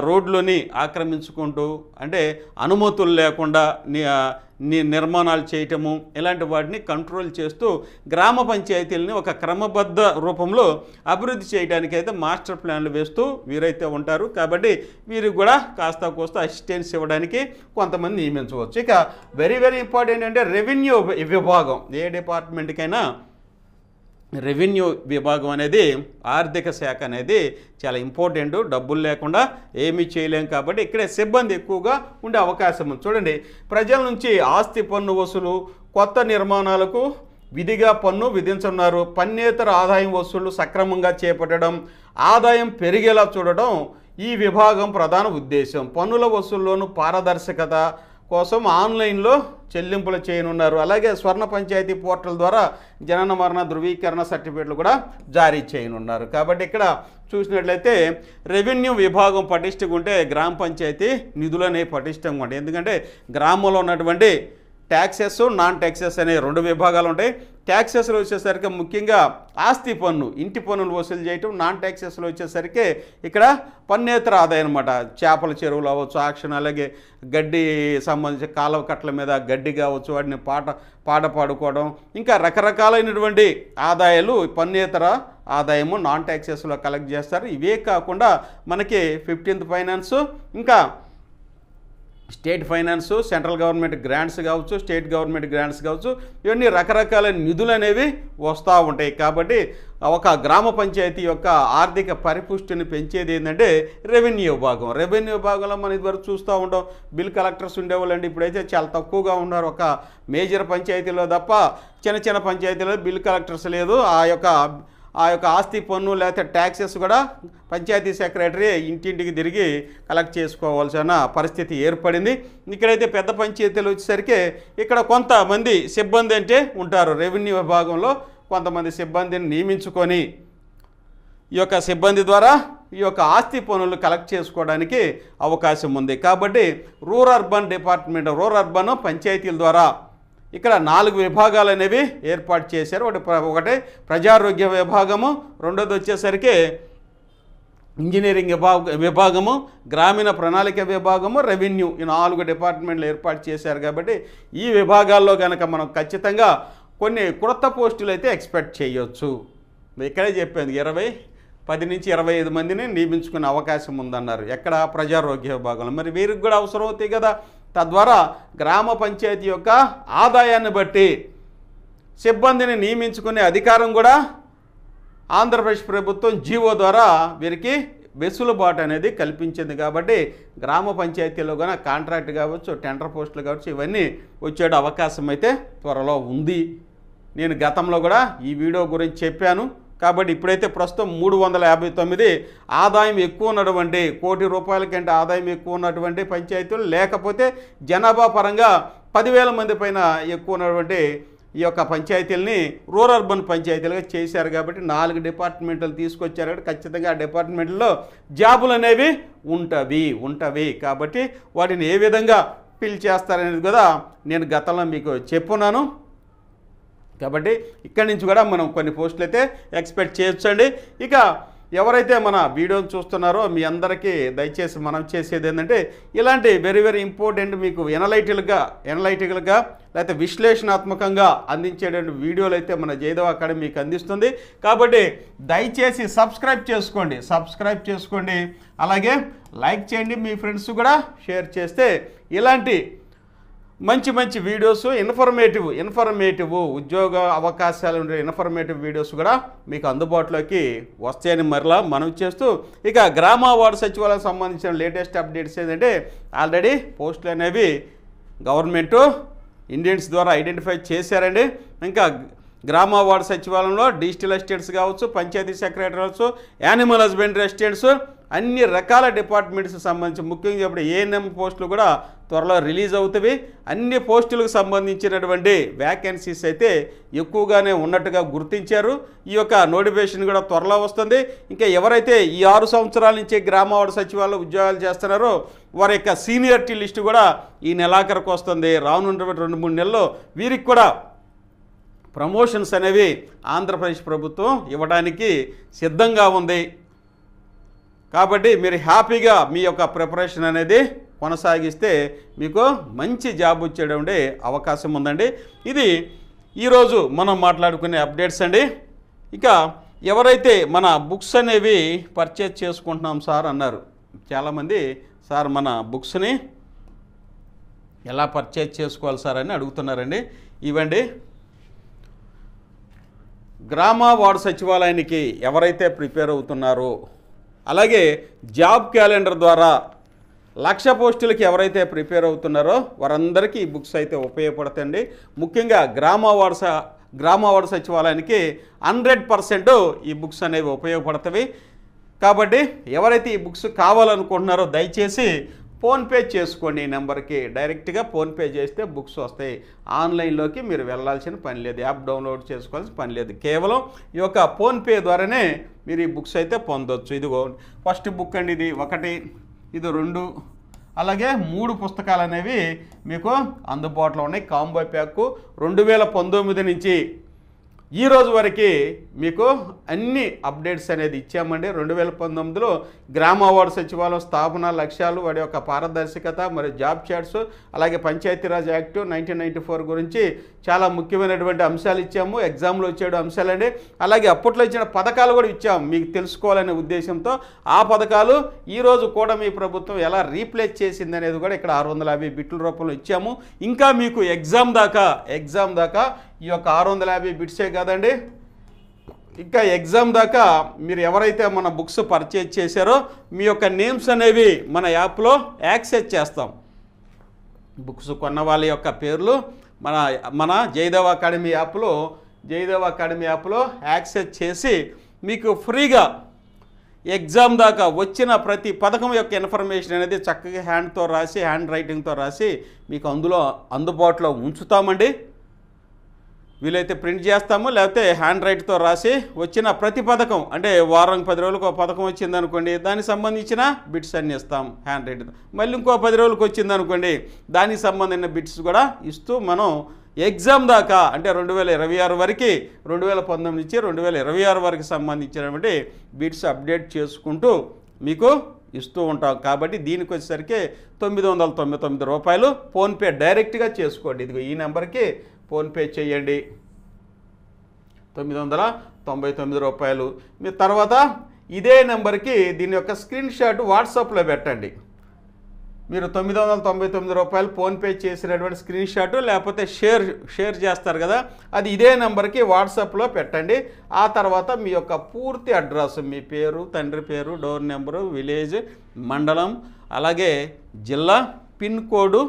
రోడ్లని ఆక్రమించుకుంటూ అంటే అనుమతులు లేకుండా నిర్మాణాలు చేయటము ఇలాంటి వాటిని కంట్రోల్ చేస్తూ గ్రామ పంచాయతీలని ఒక క్రమబద్ధ రూపంలో అభివృద్ధి చేయడానికైతే మాస్టర్ ప్లాన్లు వేస్తూ వీరైతే ఉంటారు. కాబట్టి వీరికి కూడా కాస్త కోస్త అసిస్టెన్స్ ఇవ్వడానికి కొంతమంది నియమించవచ్చు. ఇక వెరీ ఇంపార్టెంట్ అంటే రెవెన్యూ విభాగం. ఏ డిపార్ట్మెంట్కైనా రెవెన్యూ విభాగం అనేది ఆర్థిక శాఖ అనేది చాలా ఇంపార్టెంట్. డబ్బులు లేకుండా ఏమీ చేయలేం. కాబట్టి ఇక్కడే సిబ్బంది ఎక్కువగా ఉండే అవకాశం ఉంది. చూడండి, ప్రజల నుంచి ఆస్తి పన్ను వసూలు, కొత్త నిర్మాణాలకు విధిగా పన్ను విధించున్నారు. పన్నేతర ఆదాయం వసూళ్లు సక్రమంగా చేపట్టడం, ఆదాయం పెరిగేలా చూడడం ఈ విభాగం ప్రధాన ఉద్దేశం. పన్నుల వసూల్లోనూ పారదర్శకత కోసం ఆన్లైన్లో చెల్లింపులు చేయనున్నారు. అలాగే స్వర్ణ పంచాయతీ పోర్టల్ ద్వారా జనన మరణ ధృవీకరణ సర్టిఫికేట్లు కూడా జారీ చేయనున్నారు. కాబట్టి ఇక్కడ చూసినట్లయితే రెవెన్యూ విభాగం పటిష్టంగా ఉంటే గ్రామ పంచాయతీ నిధులనే పటిష్టంగా ఉంటాయి. ఎందుకంటే గ్రామంలో ఉన్నటువంటి ట్యాక్సెస్, నాన్ ట్యాక్సెస్ అనే 2 విభాగాలు ఉంటాయి. ట్యాక్సెస్లో వచ్చేసరికి ముఖ్యంగా ఆస్తి పన్ను, ఇంటి పన్నులు వసూలు చేయటం. నాన్ ట్యాక్సెస్లో వచ్చేసరికి ఇక్కడ పన్నేతర ఆదాయం అనమాట. చేపల చెరువులు అవ్వచ్చు, ఆక్షన్, అలాగే గడ్డి సంబంధించి కాలువ కట్టల మీద గడ్డి కావచ్చు, వాటిని పాట పాడుకోవడం, ఇంకా రకరకాలైనటువంటి ఆదాయాలు పన్నేతర ఆదాయము నాన్ ట్యాక్సెస్లో కలెక్ట్ చేస్తారు. ఇవే కాకుండా మనకి 15th ఫైనాన్స్, ఇంకా state finance, central government grants కావచ్చు, స్టేట్ గవర్నమెంట్ గ్రాంట్స్ కావచ్చు, ఇవన్నీ రకరకాల నిధులు అనేవి వస్తూ ఉంటాయి. కాబట్టి ఒక గ్రామ పంచాయతీ యొక్క ఆర్థిక పరిపుష్టిని పెంచేది ఏంటంటే రెవెన్యూ విభాగం. రెవెన్యూ విభాగంలో మనం ఇదివరకు చూస్తూ ఉంటాం, బిల్ కలెక్టర్స్ ఉండేవాళ్ళండి. ఇప్పుడైతే చాలా తక్కువగా ఉన్నారు. ఒక మేజర్ పంచాయతీలో తప్ప చిన్న చిన్న పంచాయతీలో బిల్ కలెక్టర్స్ లేదు. ఆ యొక్క ఆస్తి పన్ను లేకపోతే ట్యాక్సెస్ కూడా పంచాయతీ సెక్రటరీ ఇంటింటికి తిరిగి కలెక్ట్ చేసుకోవాల్సిన పరిస్థితి ఏర్పడింది. ఇక్కడైతే పెద్ద పంచాయతీలు వచ్చేసరికి ఇక్కడ కొంతమంది సిబ్బంది అంటే ఉంటారు. రెవెన్యూ విభాగంలో కొంతమంది సిబ్బందిని నియమించుకొని ఈ యొక్క సిబ్బంది ద్వారా ఈ యొక్క ఆస్తి పన్నులు కలెక్ట్ చేసుకోవడానికి అవకాశం ఉంది. కాబట్టి rural urban department, rural urban పంచాయతీల ద్వారా ఇక్కడ 4 విభాగాలు అనేవి ఏర్పాటు చేశారు. ఒకటి ప్రజారోగ్య విభాగము, రెండోది వచ్చేసరికి ఇంజనీరింగ్ విభాగము, గ్రామీణ ప్రణాళిక విభాగము, రెవెన్యూ, ఈ 4 డిపార్ట్మెంట్లు ఏర్పాటు చేశారు. కాబట్టి ఈ విభాగాల్లో కనుక మనం ఖచ్చితంగా కొన్ని కొత్త పోస్టులు అయితే ఎక్స్పెక్ట్ చేయొచ్చు. ఇక్కడే చెప్పాను 10 నుంచి 25 మందిని నియమించుకునే అవకాశం ఉందన్నారు. ఎక్కడ? ప్రజారోగ్య విభాగంలో. మరి వీరికి కూడా అవసరం అవుతాయి కదా. తద్వారా గ్రామ పంచాయతీ యొక్క ఆదాయాన్ని బట్టి సిబ్బందిని నియమించుకునే అధికారం కూడా ఆంధ్రప్రదేశ్ ప్రభుత్వం జీవో ద్వారా వీరికి వెసులుబాటు అనేది కల్పించింది. కాబట్టి గ్రామ పంచాయతీలో కూడా కాంట్రాక్ట్ కావచ్చు, టెండర్ పోస్టులు కావచ్చు, ఇవన్నీ వచ్చే అవకాశం అయితే త్వరలో ఉంది. నేను గతంలో కూడా ఈ వీడియో గురించి చెప్పాను. కాబట్టి ఇప్పుడైతే ప్రస్తుతం 359 ఆదాయం ఎక్కువ ఉన్నటువంటి, ₹1,00,00,000 కంటే ఆదాయం ఎక్కువ ఉన్నటువంటి పంచాయతీలు, లేకపోతే జనాభా పరంగా 10,000 మంది పైన ఎక్కువ ఉన్నటువంటి ఈ యొక్క పంచాయతీలని రూరల్ అర్బన్ పంచాయతీలుగా చేశారు. కాబట్టి 4 డిపార్ట్మెంట్లు తీసుకొచ్చారు. కాబట్టి ఖచ్చితంగా ఆ డిపార్ట్మెంట్లో జాబులు అనేవి ఉంటవి. కాబట్టి వాటిని ఏ విధంగా ఫిల్ చేస్తారనేది కూడా నేను గతంలో మీకు చెప్పున్నాను. కాబట్టి ఇక్కడి నుంచి కూడా మనం కొన్ని పోస్టులు అయితే ఎక్స్పెక్ట్ చేయొచ్చండి. ఇక ఎవరైతే మన వీడియోని చూస్తున్నారో మీ అందరికీ దయచేసి మనం చేసేది ఏంటంటే ఇలాంటి వెరీ వెరీ ఇంపార్టెంట్ మీకు ఎనలైటికల్గా లేకపోతే విశ్లేషణాత్మకంగా అందించేటువంటి వీడియోలు అయితే మన జయదేవ్ అకాడమీ మీకు అందిస్తుంది. కాబట్టి దయచేసి సబ్స్క్రైబ్ చేసుకోండి, అలాగే లైక్ చేయండి, మీ ఫ్రెండ్స్ కూడా షేర్ చేస్తే ఇలాంటి మంచి వీడియోస్, ఇన్ఫర్మేటివ్ ఉద్యోగ అవకాశాలు ఉండే ఇన్ఫర్మేటివ్ వీడియోస్ కూడా మీకు అందుబాటులోకి వస్తాయని మరలా మనం చేస్తూ, ఇక గ్రామ వార్డు సచివాలయం సంబంధించిన లేటెస్ట్ అప్డేట్స్ ఏంటంటే ఆల్రెడీ పోస్టులు అనేవి గవర్నమెంటు ఇండియన్స్ ద్వారా ఐడెంటిఫై చేశారండి. ఇంకా గ్రామ వార్డు సచివాలయంలో డిజిటల్ అసిస్టెంట్స్ కావచ్చు, పంచాయతీ సెక్రటరీ కావచ్చు, యానిమల్ హస్బెండరీ అసిస్టెంట్స్, అన్ని రకాల డిపార్ట్మెంట్స్కి సంబంధించి ముఖ్యంగా ఇప్పుడు ఏఎన్ఎం పోస్టులు కూడా త్వరలో రిలీజ్ అవుతాయి. అన్ని పోస్టులకు సంబంధించినటువంటి వ్యాకెన్సీస్ అయితే ఎక్కువగానే ఉన్నట్టుగా గుర్తించారు. ఈ యొక్క నోటిఫికేషన్ కూడా త్వరలో వస్తుంది. ఇంకా ఎవరైతే ఈ 6 సంవత్సరాల నుంచి గ్రామ వార్డు సచివాలయంలో ఉద్యోగాలు చేస్తున్నారో వారి యొక్క సీనియారిటీ లిస్టు కూడా ఈ నెలాఖరుకు వస్తుంది. రానున్నటువంటి 2-3 నెలల్లో వీరికి కూడా ప్రమోషన్స్ అనేవి ఆంధ్రప్రదేశ్ ప్రభుత్వం ఇవ్వడానికి సిద్ధంగా ఉంది. కాబట్టి మీరు హ్యాపీగా మీ యొక్క ప్రిపరేషన్ అనేది కొనసాగిస్తే మీకు మంచి జాబ్ వచ్చేటువంటి అవకాశం ఉందండి. ఇది ఈరోజు మనం మాట్లాడుకునే అప్డేట్స్ అండి. ఇక ఎవరైతే మన బుక్స్ అనేవి పర్చేజ్ చేసుకుంటున్నాం సార్ అన్నారు చాలామంది, సార్ మన బుక్స్ని ఎలా పర్చేజ్ చేసుకోవాలి సార్ అని అడుగుతున్నారండి. ఇవ్వండి, గ్రామ వార్డు సచివాలయానికి ఎవరైతే ప్రిపేర్ అవుతున్నారో, అలాగే జాబ్ క్యాలెండర్ ద్వారా 1,00,000 పోస్టులకి ఎవరైతే ప్రిపేర్ అవుతున్నారో వారందరికీ ఈ బుక్స్ అయితే ఉపయోగపడతాయండి. ముఖ్యంగా గ్రామ వార్డు సచివాలయానికి 100% ఈ బుక్స్ అనేవి ఉపయోగపడతాయి. కాబట్టి ఎవరైతే ఈ బుక్స్ కావాలనుకుంటున్నారో దయచేసి ఫోన్పే చేసుకోండి. ఈ నెంబర్కి డైరెక్ట్గా ఫోన్పే చేస్తే బుక్స్ వస్తాయి. ఆన్లైన్లోకి మీరు వెళ్ళాల్సిన పని లేదు, యాప్ డౌన్లోడ్ చేసుకోవాల్సిన పని లేదు. కేవలం ఈ యొక్క ఫోన్పే ద్వారానే మీరు ఈ బుక్స్ అయితే పొందొచ్చు. ఇదిగో ఫస్ట్ బుక్ అండి, ఇది 1, ఇది 2, అలాగే 3 పుస్తకాలు అనేవి మీకు అందుబాటులో ఉన్నాయి. కాంబో ప్యాక్ 2019 నుంచి ఈ రోజు వరకు మీకు అన్ని అప్డేట్స్ అనేది ఇచ్చామండి. 2019లో గ్రామ అవార్డు సచివాలయం స్థాపన లక్ష్యాలు, వాడి యొక్క పారదర్శకత, మరియు జాబ్ చార్ట్స్, అలాగే పంచాయతీరాజ్ యాక్ట్ 1994 గురించి చాలా ముఖ్యమైనటువంటి అంశాలు ఇచ్చాము. ఎగ్జామ్లో వచ్చే అంశాలండి. అలాగే అప్పట్లో ఇచ్చిన పథకాలు కూడా ఇచ్చాము మీకు తెలుసుకోవాలనే ఉద్దేశంతో. ఆ పథకాలు ఈరోజు కూడా మీ ప్రభుత్వం ఎలా రీప్లేస్ చేసింది అనేది కూడా ఇక్కడ 650 బిట్ల రూపంలో ఇచ్చాము. ఇంకా మీకు ఎగ్జామ్ దాకా ఈ యొక్క 650 బిట్సే కాదండి, ఇంకా ఎగ్జామ్ దాకా మీరు ఎవరైతే మన బుక్స్ పర్చేజ్ చేశారో మీ యొక్క నేమ్స్ అనేవి మన యాప్లో యాక్సెస్ చేస్తాం. బుక్స్ కొన్న వాళ్ళ యొక్క పేర్లు మన జయదేవ అకాడమీ యాప్లో యాక్సెస్ చేసి మీకు ఫ్రీగా ఎగ్జామ్ దాకా వచ్చిన ప్రతి పథకం యొక్క ఇన్ఫర్మేషన్ అనేది చక్కగా హ్యాండ్ రైటింగ్తో రాసి మీకు అందుబాటులో ఉంచుతామండి. వీలైతే ప్రింట్ చేస్తాము, లేకపోతే హ్యాండ్ రైట్తో రాసి వచ్చిన ప్రతి పథకం, అంటే వారం 10 రోజులకు ఒక పథకం వచ్చిందనుకోండి, దానికి సంబంధించిన బిట్స్ అన్నీ ఇస్తాం హ్యాండ్ రైట్తో. మళ్ళీ ఇంకో 10 రోజులకు వచ్చిందనుకోండి, దానికి సంబంధించిన బిట్స్ కూడా ఇస్తూ మనం ఎగ్జామ్ దాకా, అంటే 2026 వరకు, 2019 నుంచి 2026 వరకు సంబంధించినటువంటి బిట్స్ అప్డేట్ చేసుకుంటూ మీకు ఇస్తూ ఉంటాం. కాబట్టి దీనికి వచ్చేసరికి 999 రూపాయలు ఫోన్పే డైరెక్ట్గా చేసుకోండి. ఇదిగో ఈ నెంబర్కి ఫోన్పే చేయండి, 999 రూపాయలు. మీ తర్వాత ఇదే నెంబర్కి దీని యొక్క స్క్రీన్ షాట్ వాట్సాప్లో పెట్టండి. మీరు 999 రూపాయలు ఫోన్పే చేసినటువంటి స్క్రీన్ షాట్, లేకపోతే షేర్ చేస్తారు కదా, అది ఇదే నెంబర్కి వాట్సాప్లో పెట్టండి. ఆ తర్వాత మీ యొక్క పూర్తి అడ్రస్, మీ పేరు, తండ్రి పేరు, డోర్ నెంబరు, విలేజ్, మండలం, అలాగే జిల్లా, పిన్ కోడ్,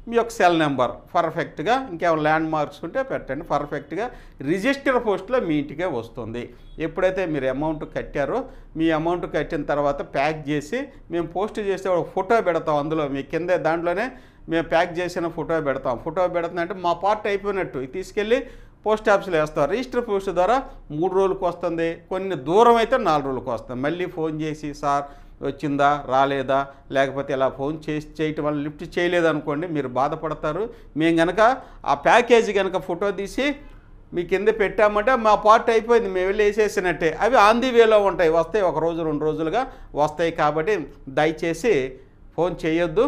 మీ యొక్క సెల్ నెంబర్ పర్ఫెక్ట్గా, ఇంకేమైనా ల్యాండ్ మార్క్స్ ఉంటే పెట్టండి. పర్ఫెక్ట్గా రిజిస్టర్ పోస్ట్లో మీ ఇంటికే వస్తుంది. ఎప్పుడైతే మీరు అమౌంట్ కట్టారో, మీ అమౌంట్ కట్టిన తర్వాత ప్యాక్ చేసి మేము పోస్ట్ చేస్తే ఒక ఫోటో పెడతాం. అందులో మీ కింద దాంట్లోనే మేము ప్యాక్ చేసిన ఫోటో పెడతాం. ఫోటో పెడుతుందంటే మా పార్ట్ అయిపోయినట్టు తీసుకెళ్ళి పోస్ట్ ఆఫీస్లో వేస్తాం. రిజిస్టర్ పోస్ట్ ద్వారా 3 రోజులకు వస్తుంది, కొన్ని దూరం అయితే 4 రోజులకు వస్తుంది. మళ్ళీ ఫోన్ చేసి సార్ వచ్చిందా రాలేదా, లేకపోతే ఇలా ఫోన్ చేయటం వల్ల లిఫ్ట్ చేయలేదనుకోండి, మీరు బాధపడతారు. మేము కనుక ఆ ప్యాకేజీ కనుక ఫోటో తీసి మీ కింద పెట్టామంటే మా పార్ట్ అయిపోయింది, మేము వెళ్ళి వేసేసినట్టే. అవి ఆన్ ది వేలో ఉంటాయి, వస్తాయి, 1 రోజు 2 రోజులుగా వస్తాయి. కాబట్టి దయచేసి ఫోన్ చేయొద్దు.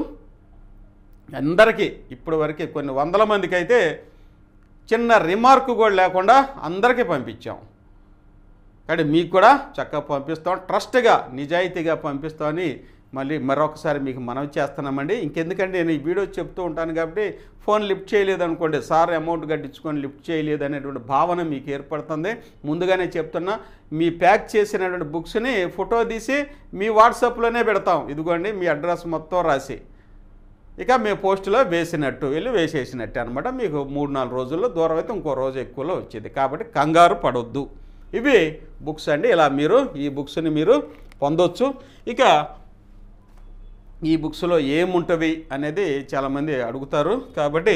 అందరికీ ఇప్పటి వరకు కొన్ని 100 మందికి అయితే చిన్న రిమార్క్ కూడా లేకుండా అందరికీ పంపించాం. కానీ మీకు కూడా చక్కగా పంపిస్తాం, ట్రస్ట్గా నిజాయితీగా పంపిస్తామని మరొకసారి మీకు మనవి చేస్తున్నామండి. ఇంకెందుకంటే నేను ఈ వీడియో చెప్తూ ఉంటాను కాబట్టి ఫోన్ లిఫ్ట్ చేయలేదు అనుకోండి, సార్ అమౌంట్ కట్టించుకొని లిఫ్ట్ చేయలేదు అనేటువంటి భావన మీకు ఏర్పడుతుంది. ముందుగానే చెప్తున్నా, మీ ప్యాక్ చేసినటువంటి బుక్స్ని ఫోటో తీసి మీ వాట్సాప్లోనే పెడతాం. ఇదిగోండి మీ అడ్రస్ మొత్తం రాసి, ఇక మేము పోస్టులో వేసేసినట్టే అనమాట. మీకు 3-4 రోజుల్లో, దూరం అయితే ఇంకో రోజు ఎక్కువలో వచ్చేది. కాబట్టి కంగారు పడొద్దు. ఇవి బుక్స్ అండి. ఇలా మీరు ఈ బుక్స్ని మీరు పొందొచ్చు. ఇక ఈ బుక్స్లో ఏముంటుంది అనేది చాలామంది అడుగుతారు. కాబట్టి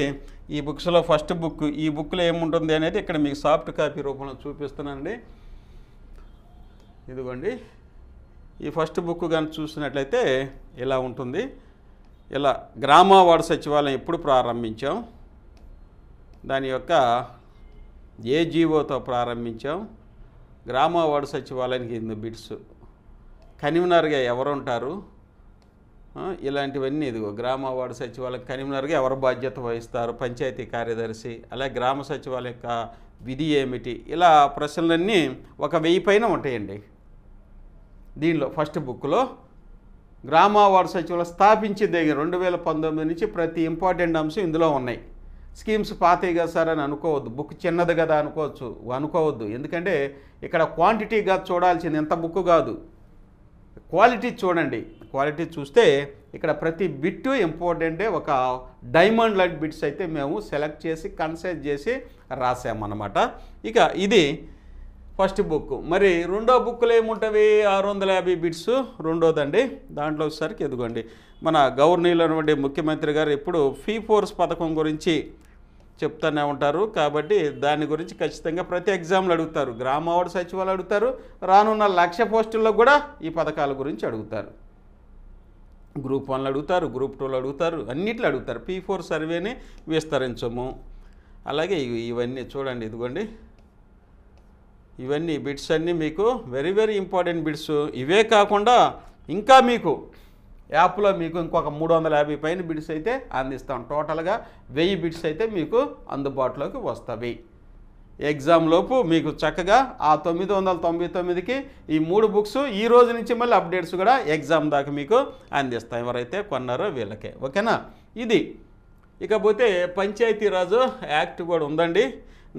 ఈ బుక్స్లో ఫస్ట్ బుక్, ఈ బుక్లో ఏముంటుంది అనేది ఇక్కడ మీకు సాఫ్ట్ కాపీ రూపంలో చూపిస్తున్నానండి. ఇదిగోండి, ఈ ఫస్ట్ బుక్ కానీ చూసినట్లయితే ఇలా ఉంటుంది. ఇలా గ్రామ వార్డు సచివాలయం ఎప్పుడు ప్రారంభించాం, దాని యొక్క AGOతో ప్రారంభించాం, గ్రామ వార్డు సచివాలయానికి ఇన్ని బిట్స్, కన్వీనర్గా ఎవరు ఉంటారు, ఇలాంటివన్నీ. ఇదిగో గ్రామ వార్డు సచివాలయం కన్వీనర్గా ఎవరు బాధ్యత వహిస్తారు, పంచాయతీ కార్యదర్శి, అలాగే గ్రామ సచివాలయం యొక్క విధి ఏమిటి, ఇలా ప్రశ్నలన్నీ 1000 పైన ఉంటాయండి. దీనిలో ఫస్ట్ బుక్లో గ్రామ వార్డు సచివాలయం స్థాపించింది 2019 నుంచి ప్రతి ఇంపార్టెంట్ అంశం ఇందులో ఉన్నాయి. స్కీమ్స్ పాతవి కదా సార్ అని అనుకోవద్దు, బుక్ చిన్నది కదా అనుకోవద్దు. ఎందుకంటే ఇక్కడ క్వాంటిటీగా చూడాల్సింది, ఎంత బుక్ కాదు, క్వాలిటీ చూడండి. క్వాలిటీ చూస్తే ఇక్కడ ప్రతి బిట్టు ఇంపార్టెంటే. ఒక డైమండ్ లాంటి బిట్స్ అయితే మేము సెలెక్ట్ చేసి కన్సైజ్ చేసి రాసామన్నమాట. ఇక ఇది ఫస్ట్ బుక్. మరి రెండో బుక్లో ఏముంటుంది? 650 బిట్స్ రెండోదండి. దాంట్లో వచ్చేసరికి ఎదుగోండి మన గవర్నీలో ముఖ్యమంత్రి గారు ఎప్పుడు ఫీ ఫోర్స్ పథకం గురించి చెప్తూనే ఉంటారు. కాబట్టి దాని గురించి ఖచ్చితంగా ప్రతి ఎగ్జామ్లో అడుగుతారు. గ్రామ వార్డు సచివాలయం అడుగుతారు. రానున్న 1,00,000 పోస్టుల్లో కూడా ఈ పథకాల గురించి అడుగుతారు. గ్రూప్ 1లో అడుగుతారు, గ్రూప్ 2లో అడుగుతారు, అన్నిట్లో అడుగుతారు. P4 సర్వేని విస్తరించము. అలాగే ఇవన్నీ చూడండి, ఇదిగోండి ఇవన్నీ బిట్స్ అన్నీ మీకు వెరీ వెరీ ఇంపార్టెంట్ బిట్స్. ఇవే కాకుండా ఇంకా మీకు యాప్లో మీకు ఇంకొక 350 పైన బిట్స్ అయితే అందిస్తాం. టోటల్గా 1000 బిట్స్ అయితే మీకు అందుబాటులోకి వస్తాయి. ఎగ్జామ్లోపు మీకు చక్కగా ఆ 999కి ఈ 3 బుక్స్ ఈ రోజు నుంచి మళ్ళీ అప్డేట్స్ కూడా ఎగ్జామ్ దాకా మీకు అందిస్తాం. ఎవరైతే కొన్నారో వీళ్ళకే. ఓకేనా? ఇది. ఇకపోతే పంచాయతీరాజు యాక్ట్ కూడా ఉందండి.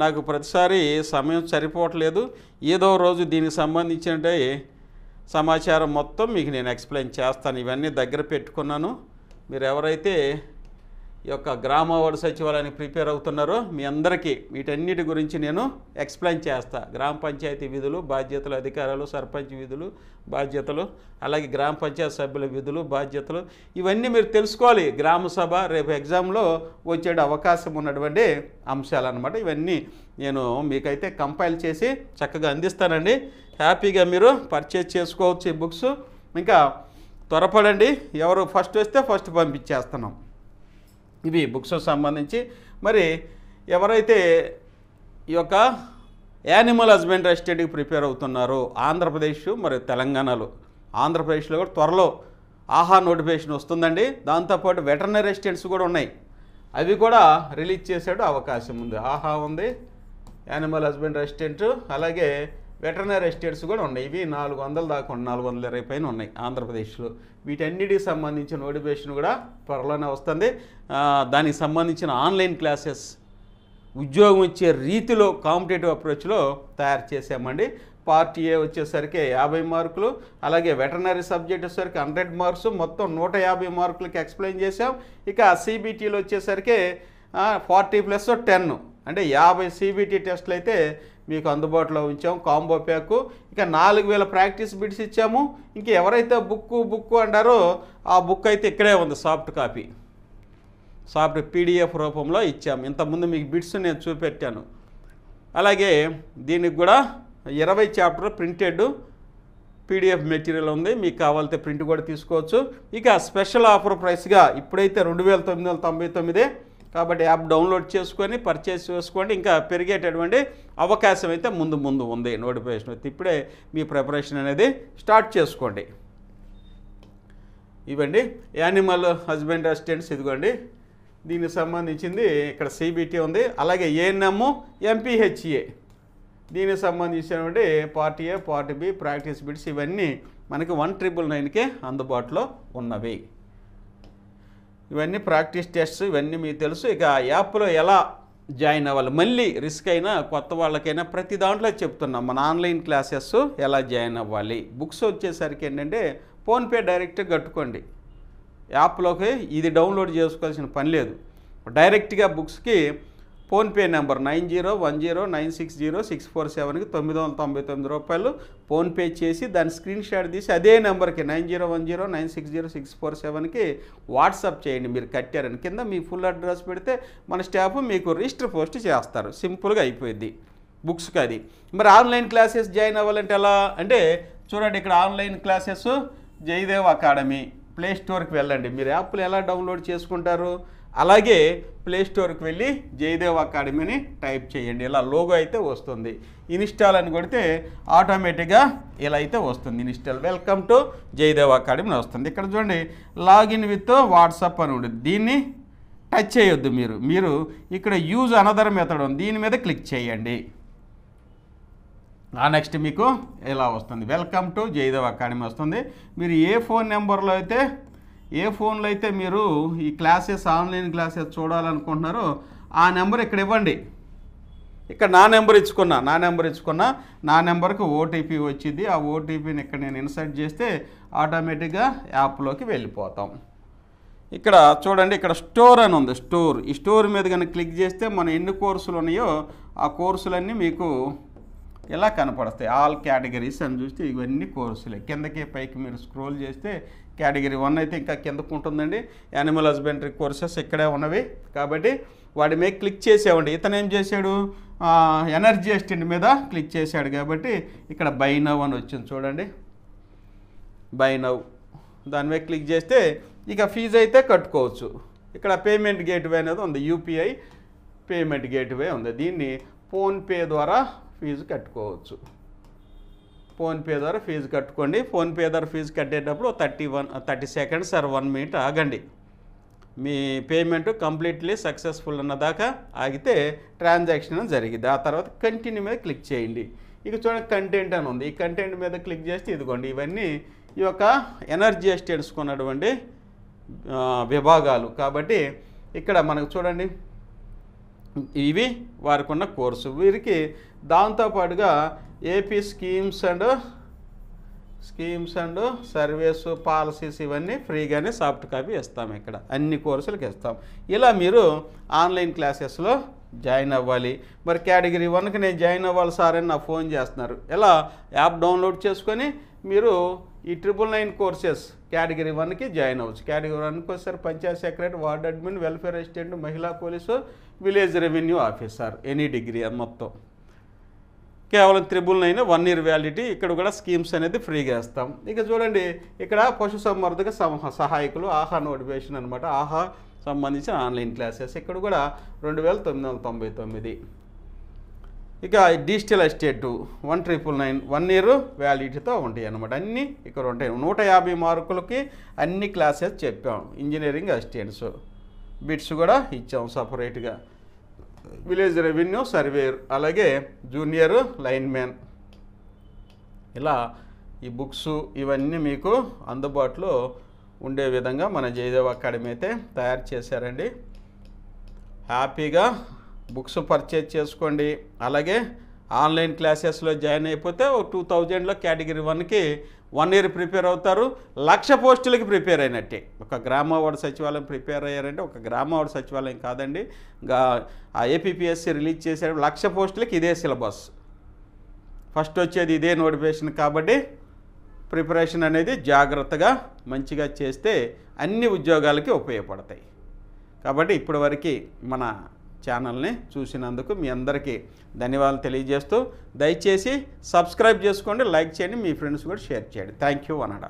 నాకు ప్రతిసారి సమయం సరిపోవట్లేదు. ఏదో రోజు దీనికి సంబంధించిన సమాచారం మొత్తం మీకు నేను ఎక్స్ప్లెయిన్ చేస్తాను. ఇవన్నీ దగ్గర పెట్టుకున్నాను. మీరు ఎవరైతే ఈ యొక్క గ్రామ వార్డు సచివాలయానికి ప్రిపేర్ అవుతున్నారో మీ అందరికీ వీటన్నిటి గురించి నేను ఎక్స్ప్లెయిన్ చేస్తా. గ్రామ పంచాయతీ విధులు, బాధ్యతలు, అధికారాలు, సర్పంచ్ విధులు, బాధ్యతలు, అలాగే గ్రామ పంచాయతీ సభ్యుల విధులు, బాధ్యతలు, ఇవన్నీ మీరు తెలుసుకోవాలి. గ్రామ సభ రేపు ఎగ్జామ్లో వచ్చే అవకాశం ఉన్నటువంటి అంశాలు అన్నమాట. ఇవన్నీ నేను మీకైతే కంపైల్ చేసి చక్కగా అందిస్తానండి. హ్యాపీగా మీరు పర్చేజ్ చేసుకోవచ్చు ఈ బుక్స్. ఇంకా త్వరపడండి. ఎవరు ఫస్ట్ వస్తే ఫస్ట్ పంపించేస్తున్నాం. ఇవి బుక్స్ సంబంధించి. మరి ఎవరైతే ఈ యొక్క యానిమల్ హస్బెండరీ స్టడీకి ప్రిపేర్ అవుతున్నారో ఆంధ్రప్రదేశ్ మరియు తెలంగాణలో, ఆంధ్రప్రదేశ్లో కూడా త్వరలో ఆహా నోటిఫికేషన్ వస్తుందండి. దాంతోపాటు వెటర్నరీ అసిస్టెంట్స్ కూడా ఉన్నాయి. అవి కూడా రిలీజ్ చేసేట అవకాశం ఉంది. ఆహా ఉంది, యానిమల్ హస్బెండరీ అసిస్టెంట్, అలాగే వెటర్నరీ అసిస్టెంట్స్ కూడా ఉన్నాయి. ఇవి 400 దాకా 420 పైన ఉన్నాయి ఆంధ్రప్రదేశ్లో. వీటన్నిటికి సంబంధించిన నోటిఫికేషన్ కూడా త్వరలోనే వస్తుంది. దానికి సంబంధించిన ఆన్లైన్ క్లాసెస్ ఉద్యోగం ఇచ్చే రీతిలో కాంపిటేటివ్ అప్రోచ్లో తయారు చేసామండి. పార్ట్ ఏ వచ్చేసరికి 50 మార్కులు, అలాగే వెటర్నరీ సబ్జెక్ట్ వచ్చేసరికి 100 మార్క్స్, మొత్తం 150 మార్కులకి ఎక్స్ప్లెయిన్ చేసాం. ఇక సిబిటీలో వచ్చేసరికి 40+10 అంటే 50 సిబిటీ టెస్టులు అయితే మీకు అందుబాటులో ఉంచాం. Combo pack. ఇక 4000 ప్రాక్టీస్ బిట్స్ ఇచ్చాము. ఇంక ఎవరైతే బుక్ అంటారో ఆ బుక్ అయితే ఇక్కడే ఉంది. సాఫ్ట్ కాపీ, సాఫ్ట్ PDF రూపంలో ఇచ్చాము. ఇంతకుముందు మీకు బిట్స్ నేను చూపెట్టాను. అలాగే దీనికి కూడా 20 చాప్టర్ ప్రింటెడ్ PDF మెటీరియల్ ఉంది. మీకు కావాలంటే ప్రింట్ కూడా తీసుకోవచ్చు. ఇక స్పెషల్ ఆఫర్ ప్రైస్గా ఇప్పుడైతే 2999 కాబట్టి యాప్ డౌన్లోడ్ చేసుకొని పర్చేస్ చేసుకోండి. ఇంకా పెరిగేటటువంటి అవకాశం అయితే ముందు ఉంది. నోటిఫికేషన్ అయితే ఇప్పుడే మీ ప్రిపరేషన్ అనేది స్టార్ట్ చేసుకోండి. ఇవ్వండి యానిమల్ హస్బెండరీ అసిస్టెంట్స్. ఇదిగోండి దీనికి సంబంధించింది ఇక్కడ సిబిటీ ఉంది. అలాగే ANM, MPHA దీనికి సంబంధించినటువంటి part A, part B, practice bits ఇవన్నీ మనకి 1999కే అందుబాటులో ఉన్నవి. ఇవన్నీ ప్రాక్టీస్ టెస్ట్స్, ఇవన్నీ మీకు తెలుసు. ఇక యాప్లో ఎలా జాయిన్ అవ్వాలి, మళ్ళీ రిస్క్ అయినా కొత్త వాళ్ళకైనా ప్రతి దాంట్లో చెప్తున్నాం. మన ఆన్లైన్ క్లాసెస్ ఎలా జాయిన్ అవ్వాలి. బుక్స్ వచ్చేసరికి ఏంటంటే ఫోన్పే డైరెక్ట్గా కట్టుకోండి. యాప్లోకి ఇది డౌన్లోడ్ చేసుకోవాల్సిన పని లేదు. డైరెక్ట్గా బుక్స్కి ఫోన్పే నెంబర్ 9010960647కి 999 రూపాయలు ఫోన్పే చేసి దాని స్క్రీన్ షాట్ తీసి అదే నెంబర్కి 9010960647కి వాట్సాప్ చేయండి. మీరు కట్టారని కింద మీ ఫుల్ అడ్రస్ పెడితే మన స్టాఫ్ మీకు రిజిస్టర్ పోస్ట్ చేస్తారు. సింపుల్గా అయిపోయింది బుక్స్కి అది. మరి ఆన్లైన్ క్లాసెస్ జాయిన్ అవ్వాలంటే ఎలా అంటే చూడండి, ఇక్కడ online classes Jayadev academy play స్టోర్కి వెళ్ళండి. మీరు యాప్లు ఎలా డౌన్లోడ్ చేసుకుంటారు, అలాగే ప్లే స్టోర్కి వెళ్ళి జయదేవ్ అకాడమీని టైప్ చేయండి. ఇలా లోగో అయితే వస్తుంది. ఇన్స్టాల్ అని కొడితే ఆటోమేటిక్గా ఇలా అయితే వస్తుంది. Install welcome to Jayadev academy వస్తుంది. ఇక్కడ చూడండి లాగిన్ విత్ వాట్సాప్ అని ఉంటుంది. దీన్ని టచ్ చేయొద్దు. మీరు ఇక్కడ యూజ్ అనదర్ మెథడ్ ఉంది, దీని మీద క్లిక్ చేయండి. నెక్స్ట్ మీకు ఇలా వస్తుంది, వెల్కమ్ టు జయదేవ్ అకాడమీ వస్తుంది. మీరు ఏ ఫోన్లో అయితే మీరు ఈ క్లాసెస్ ఆన్లైన్ క్లాసెస్ చూడాలనుకుంటున్నారో ఆ నెంబర్ ఇక్కడ ఇవ్వండి. ఇక్కడ నా నెంబర్ ఇచ్చుకున్నా నా నెంబర్కి ఓటీపీ వచ్చింది. ఆ ఓటీపీని ఇక్కడ నేను ఇన్సర్ట్ చేస్తే ఆటోమేటిక్గా యాప్లోకి వెళ్ళిపోతాం. ఇక్కడ చూడండి, ఇక్కడ స్టోర్ అని ఉంది. ఈ స్టోర్ మీద కనుక క్లిక్ చేస్తే మన ఎన్ని కోర్సులు ఉన్నాయో ఆ కోర్సులన్నీ మీకు ఇలా కనపడతాయి. ఆల్ కేటగిరీస్ అని చూస్తే ఇవన్నీ కోర్సులే. కిందకి పైకి మీరు స్క్రోల్ చేస్తే కేటగిరీ 1 అయితే ఇంకా కిందకు ఉంటుందండి. యానిమల్ హస్బెండరీ కోర్సెస్ ఇక్కడే ఉన్నవి. కాబట్టి వాడి మీద క్లిక్ చేసేవండి. ఇతను ఏం చేశాడు, ఎనర్జీ అసిస్టెంట్ మీద క్లిక్ చేశాడు కాబట్టి ఇక్కడ బై నౌ అని వచ్చింది చూడండి. బై నౌ దాని మీద క్లిక్ చేస్తే ఇక ఫీజు అయితే కట్టుకోవచ్చు. ఇక్కడ పేమెంట్ గేట్వే అనేది ఉంది, యూపీఐ పేమెంట్ గేట్వే ఉంది. దీన్ని ఫోన్పే ద్వారా ఫీజు కట్టుకోవచ్చు. ఫోన్పే ద్వారా ఫీజు కట్టుకోండి. ఫోన్పే ద్వారా ఫీజు కట్టేటప్పుడు 30 సెకండ్స్ ఆర్ 1 మినిట్ ఆగండి. మీ పేమెంట్ కంప్లీట్లీ సక్సెస్ఫుల్ అన్నదాకా ఆగితే ట్రాన్సాక్షన్ జరిగింది. ఆ తర్వాత కంటిన్యూ మీద క్లిక్ చేయండి. ఇక చూడండి కంటెంట్ అని ఉంది. ఈ కంటెంట్ మీద క్లిక్ చేస్తే ఇదిగోండి ఇవన్నీ ఈ యొక్క ఎనర్జీ అసిస్టెంట్స్ కొన్నటువంటి విభాగాలు. కాబట్టి ఇక్కడ మనకు చూడండి ఇవి వారికి ఉన్న కోర్సు. వీరికి దాంతోపాటుగా AP schemes and service policies ఇవన్నీ ఫ్రీగానే సాఫ్ట్ కాపీ ఇస్తాం. ఇక్కడ అన్ని కోర్సులకు ఇస్తాం. ఇలా మీరు ఆన్లైన్ క్లాసెస్లో జాయిన్ అవ్వాలి. మరి కేటగిరీ 1కి నేను జాయిన్ అవ్వాలి సార్ అని నాకు ఫోన్ చేస్తున్నారు. ఎలా యాప్ డౌన్లోడ్ చేసుకొని మీరు ఈ 999 కోర్సెస్ కేటగిరీ 1కి జాయిన్ అవ్వచ్చు. కేటగిరీ 1కి వచ్చేసరి panchayat secretary, ward admin, welfare assistant, మహిళా police, village revenue officer, any degree మొత్తం కేవలం 999 1 ఇయర్ వ్యాలిడిటీ. ఇక్కడ కూడా స్కీమ్స్ అనేది ఫ్రీగా ఇస్తాం. ఇక చూడండి ఇక్కడ పశుసంవర్ధక సహాయకులు ఆహా నోటిఫికేషన్ అనమాట. ఆహా సంబంధించిన ఆన్లైన్ క్లాసెస్ ఇక్కడ కూడా 2999. ఇక డిజిటల్ ఎస్టేట్ 1999 1 ఇయర్ వ్యాలిడిటీతో ఉంటాయి అన్నమాట. అన్నీ ఇక్కడ ఉంటాయి. 150 మార్కులకి అన్ని క్లాసెస్ చెప్పాం. ఇంజనీరింగ్ అసిస్టెంట్స్ బిట్స్ కూడా ఇచ్చాం సపరేట్గా. విలేజ్ రెవెన్యూ సర్వేయర్, అలాగే జూనియర్ లైన్మ్యాన్. ఇలా ఈ బుక్స్ ఇవన్నీ మీకు అందుబాటులో ఉండే విధంగా మన జయదేవ్ అకాడమీ అయితే తయారు చేశారండి. హ్యాపీగా బుక్స్ పర్చేజ్ చేసుకోండి. అలాగే ఆన్లైన్ క్లాసెస్లో జాయిన్ అయిపోతే 2000లో కేటగిరీ 1కి 1 ఇయర్ ప్రిపేర్ అవుతారు. 1,00,000 పోస్టులకి ప్రిపేర్ అయినట్టే. ఒక గ్రామ వార్డు సచివాలయం ప్రిపేర్ అయ్యారంటే ఒక గ్రామ వార్డు సచివాలయం కాదండి, ఆ ఏపీపీఎస్సీ రిలీజ్ చేశారు 1,00,000 పోస్టులకి ఇదే సిలబస్. ఫస్ట్ వచ్చేది ఇదే నోటిఫికేషన్. కాబట్టి ప్రిపరేషన్ అనేది జాగ్రత్తగా మంచిగా చేస్తే అన్ని ఉద్యోగాలకి ఉపయోగపడతాయి. కాబట్టి ఇప్పటివరకు మన ఛానల్ని చూసినందుకు మీ అందరికీ ధన్యవాదాలు తెలియజేస్తూ దయచేసి సబ్స్క్రైబ్ చేసుకోండి, లైక్ చేయండి, మీ ఫ్రెండ్స్ కూడా షేర్ చేయండి. Thank you అనడా.